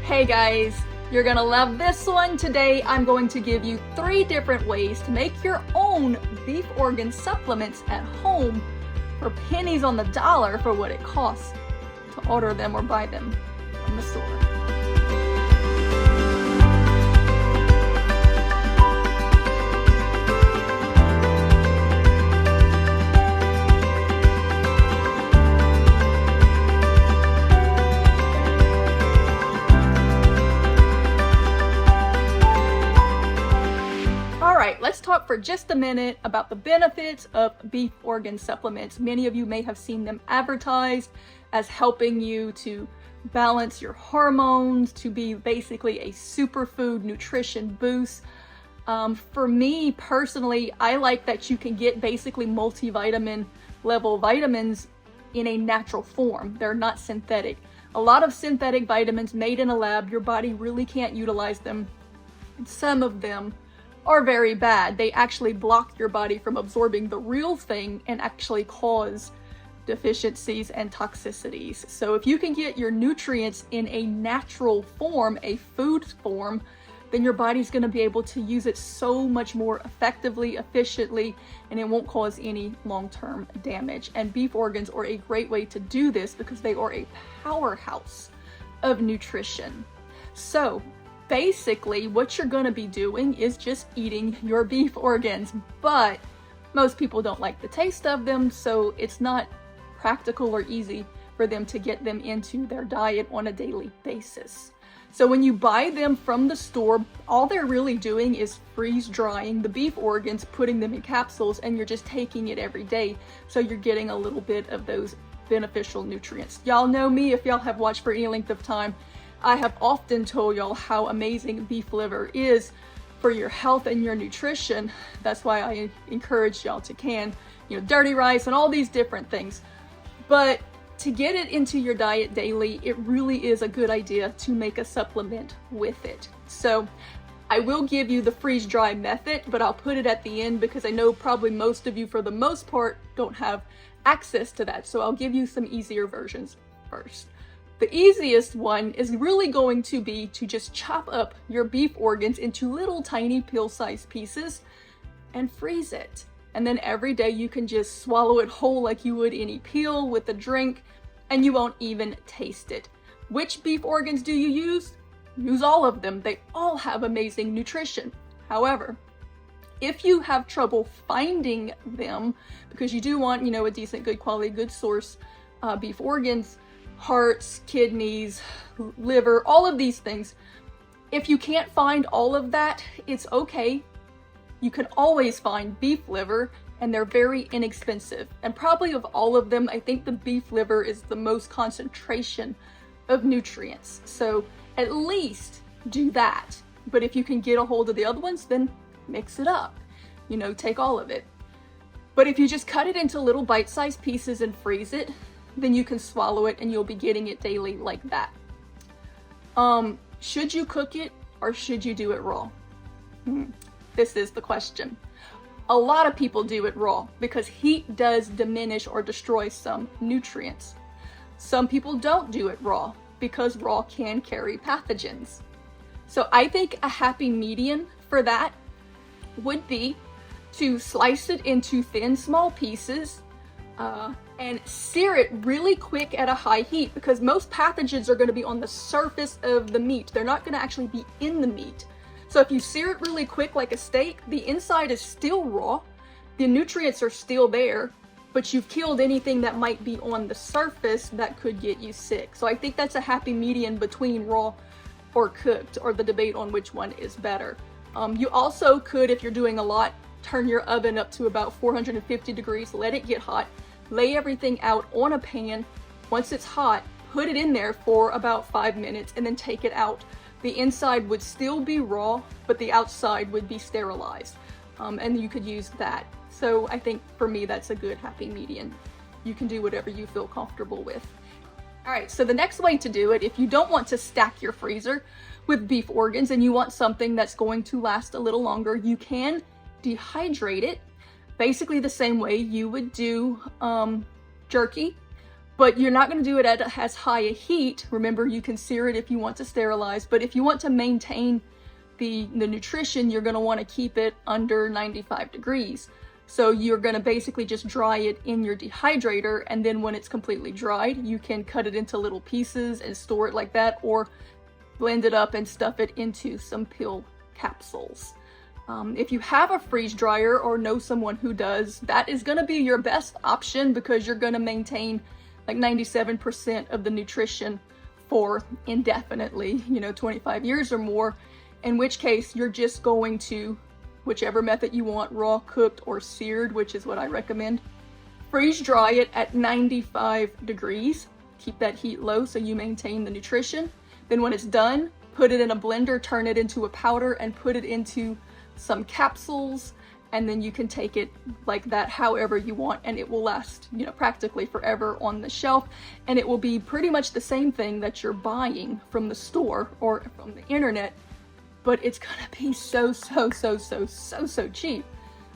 Hey guys, you're gonna love this one. Today I'm going to give you 3 different ways to make your own beef organ supplements at home for pennies on the dollar for what it costs to order them or buy them from the store. Alright, let's talk for just a minute about the benefits of beef organ supplements. Many of you may have seen them advertised as helping you to balance your hormones, to be basically a superfood nutrition boost. For me personally, I like that you can get basically multivitamin level vitamins in a natural form. They're not synthetic. A lot of synthetic vitamins made in a lab, your body really can't utilize them. And some of them are very bad. They actually block your body from absorbing the real thing and actually cause deficiencies and toxicities. So if you can get your nutrients in a natural form, a food form, then your body's going to be able to use it so much more effectively, efficiently, and it won't cause any long-term damage. And beef organs are a great way to do this because they are a powerhouse of nutrition. So basically, what you're going to be doing is just eating your beef organs, but most people don't like the taste of them, so it's not practical or easy for them to get them into their diet on a daily basis. So when you buy them from the store, all they're really doing is freeze drying the beef organs, putting them in capsules, and you're just taking it every day, so you're getting a little bit of those beneficial nutrients. Y'all know me, if y'all have watched for any length of time, I have often told y'all how amazing beef liver is for your health and your nutrition. That's why I encourage y'all to can, dirty rice and all these different things. But to get it into your diet daily, it really is a good idea to make a supplement with it. So I will give you the freeze dry method, but I'll put it at the end because I know probably most of you, for the most part, don't have access to that. So I'll give you some easier versions first. The easiest one is really going to be to just chop up your beef organs into little tiny pill-sized pieces and freeze it. And then every day you can just swallow it whole like you would any peel with a drink, and you won't even taste it. Which beef organs do you use? Use all of them. They all have amazing nutrition. However, if you have trouble finding them, because you do want, a decent, good quality, good source beef organs, hearts, kidneys, liver, all of these things. If you can't find all of that, it's okay. You can always find beef liver, and they're very inexpensive. And probably of all of them, I think the beef liver is the most concentration of nutrients. So at least do that. But if you can get a hold of the other ones, then mix it up. Take all of it. But if you just cut it into little bite-sized pieces and freeze it, then you can swallow it and you'll be getting it daily like that. Should you cook it or should you do it raw? This is the question. A lot of people do it raw because heat does diminish or destroy some nutrients. Some people don't do it raw because raw can carry pathogens. So I think a happy median for that would be to slice it into thin, small pieces, and sear it really quick at a high heat, because most pathogens are going to be on the surface of the meat. They're not going to actually be in the meat. So if you sear it really quick like a steak, the inside is still raw, the nutrients are still there, but you've killed anything that might be on the surface that could get you sick. So I think that's a happy median between raw or cooked, or the debate on which one is better. You also could, if you're doing a lot, turn your oven up to about 450 degrees, let it get hot, lay everything out on a pan. Once it's hot, put it in there for about 5 minutes and then take it out. The inside would still be raw, but the outside would be sterilized. And you could use that. So I think for me, that's a good happy median. You can do whatever you feel comfortable with. All right, so the next way to do it, if you don't want to stack your freezer with beef organs and you want something that's going to last a little longer, you can dehydrate it basically the same way you would do jerky, but you're not going to do it at as high a heat. Remember, you can sear it if you want to sterilize, but if you want to maintain the nutrition, you're going to want to keep it under 95 degrees. So you're going to basically just dry it in your dehydrator, and then when it's completely dried, you can cut it into little pieces and store it like that, or blend it up and stuff it into some pill capsules. If you have a freeze dryer or know someone who does, that is going to be your best option, because you're going to maintain like 97% of the nutrition for indefinitely, 25 years or more, in which case you're just going to, whichever method you want, raw, cooked, or seared, which is what I recommend, freeze dry it at 95 degrees. Keep that heat low so you maintain the nutrition. Then when it's done, put it in a blender, turn it into a powder, and put it into some capsules, and then you can take it like that however you want, and it will last, practically forever on the shelf, and it will be pretty much the same thing that you're buying from the store or from the internet, but it's gonna be so cheap.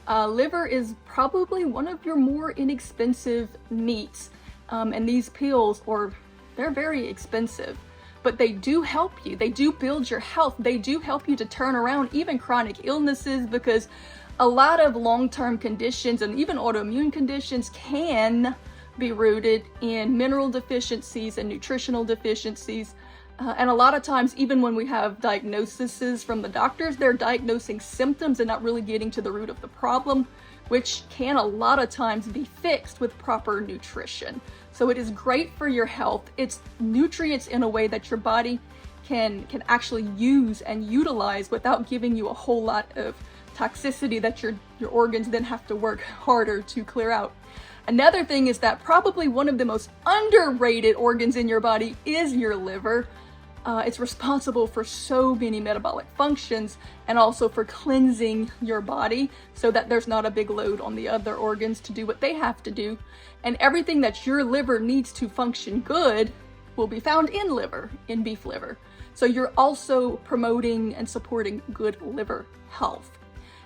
Liver is probably one of your more inexpensive meats, and these pills, they're very expensive, but they do help you. They do build your health. They do help you to turn around even chronic illnesses, because a lot of long-term conditions and even autoimmune conditions can be rooted in mineral deficiencies and nutritional deficiencies. And a lot of times, even when we have diagnoses from the doctors, they're diagnosing symptoms and not really getting to the root of the problem, which can a lot of times be fixed with proper nutrition. So it is great for your health. It's nutrients in a way that your body can actually use and utilize without giving you a whole lot of toxicity that your organs then have to work harder to clear out. Another thing is that probably one of the most underrated organs in your body is your liver. It's responsible for so many metabolic functions, and also for cleansing your body so that there's not a big load on the other organs to do what they have to do. And everything that your liver needs to function good will be found in beef liver. So you're also promoting and supporting good liver health.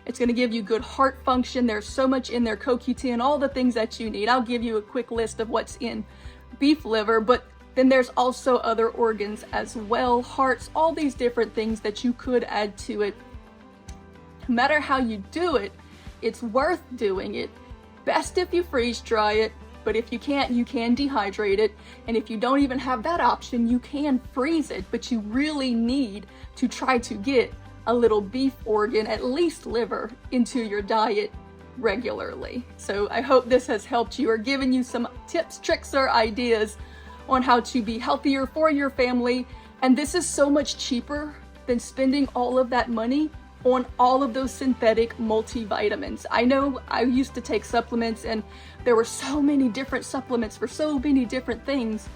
It's going to give you good heart function. There's so much in there, CoQ10, all the things that you need. I'll give you a quick list of what's in beef liver, but then there's also other organs as well, hearts, all these different things that you could add to it. No matter how you do it, it's worth doing it. Best if you freeze dry it, but if you can't, you can dehydrate it. And if you don't even have that option, you can freeze it, but you really need to try to get a little beef organ, at least liver, into your diet regularly. So I hope this has helped you or given you some tips, tricks, or ideas on how to be healthier for your family. And this is so much cheaper than spending all of that money on all of those synthetic multivitamins. I know I used to take supplements, and there were so many different supplements for so many different things,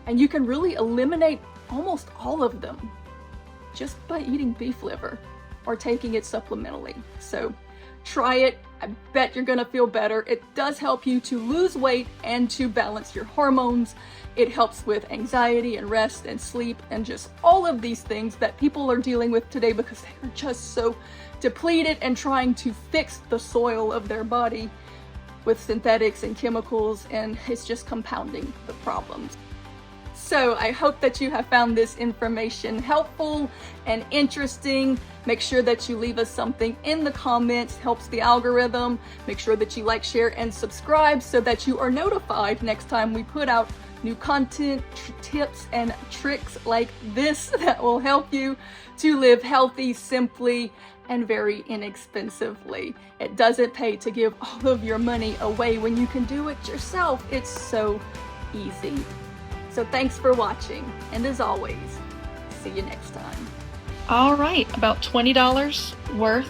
and you can really eliminate almost all of them just by eating beef liver or taking it supplementally. So try it. I bet you're gonna feel better. It does help you to lose weight and to balance your hormones. It helps with anxiety and rest and sleep and just all of these things that people are dealing with today, because they are just so depleted and trying to fix the soil of their body with synthetics and chemicals, and it's just compounding the problems. So I hope that you have found this information helpful and interesting. Make sure that you leave us something in the comments, helps the algorithm. Make sure that you like, share, and subscribe so that you are notified next time we put out new content, tips, and tricks like this that will help you to live healthy, simply, and very inexpensively. It doesn't pay to give all of your money away when you can do it yourself. It's so easy. So thanks for watching, and as always, see you next time. All right, about $20 worth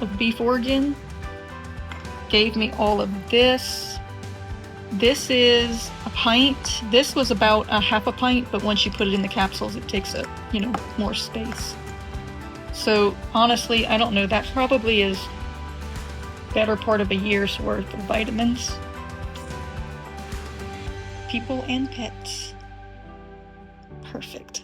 of beef organ gave me all of this. This is a pint. This was about a half a pint, but once you put it in the capsules, it takes up, more space. So honestly, I don't know, that probably is better part of a year's worth of vitamins. People and pets. Perfect.